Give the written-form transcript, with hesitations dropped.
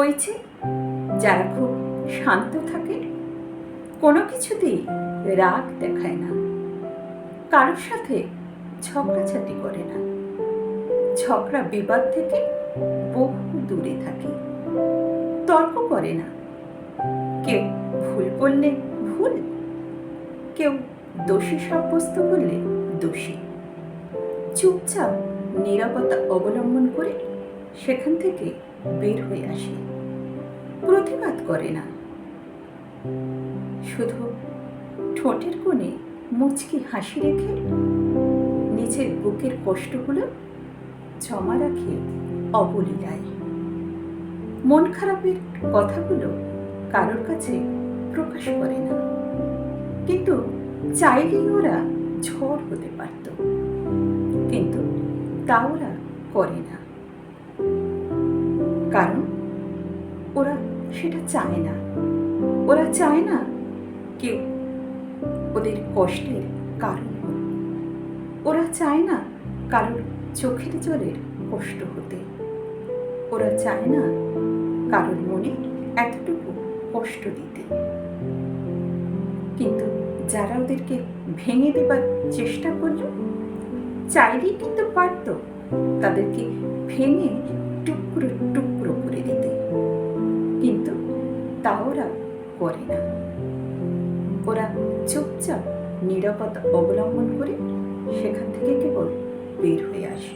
ওই যে যারা খুব শান্ত থাকে, কোনো কিছুতেই রাগ দেখায় না, কারোর সাথে ঝগড়াঝাটি করে না, ঝগড়া বিবাদ থেকে বহু দূরে থাকে, তর্ক করে না, কেউ ভুল বললে ভুল, কেউ দোষী সাব্যস্ত করলে দোষী, চুপচাপ নীরবতা অবলম্বন করে সেখান থেকে বের হয়ে আসে, প্রতিবাদ করে না, শুধু ঠোঁটের কোণে মুচকি হাসি রেখে নিজের বুকের কষ্টগুলো জমা রাখে অবলীলায়। মন খারাপের কথাগুলো কারোর কাছে প্রকাশ করে না, কিন্তু চাইলেই ওরা ঝড় হতে পারত, কিন্তু তা ওরা করে না, কারণ ওরা সেটা চায় না। ওরা চায় না কেউ ওদের কষ্টের কারণ হোক, ওরা চায় না কারোর চোখের জলের কষ্ট হতে, ওরা চায় না কারোর মনে এতটুকু কষ্ট দিতে। কিন্তু যারা ওদেরকে ভেঙে দেবার চেষ্টা করল, চাইলেই কিন্তু পারত তাদেরকে ভেঙে টুকরো টুকরো করে দিতে, কিন্তু তা ওরা করে না। ওরা চুপচাপ নীরবতা অবলম্বন করে সেখান থেকে কেবল বের হয়ে আসে।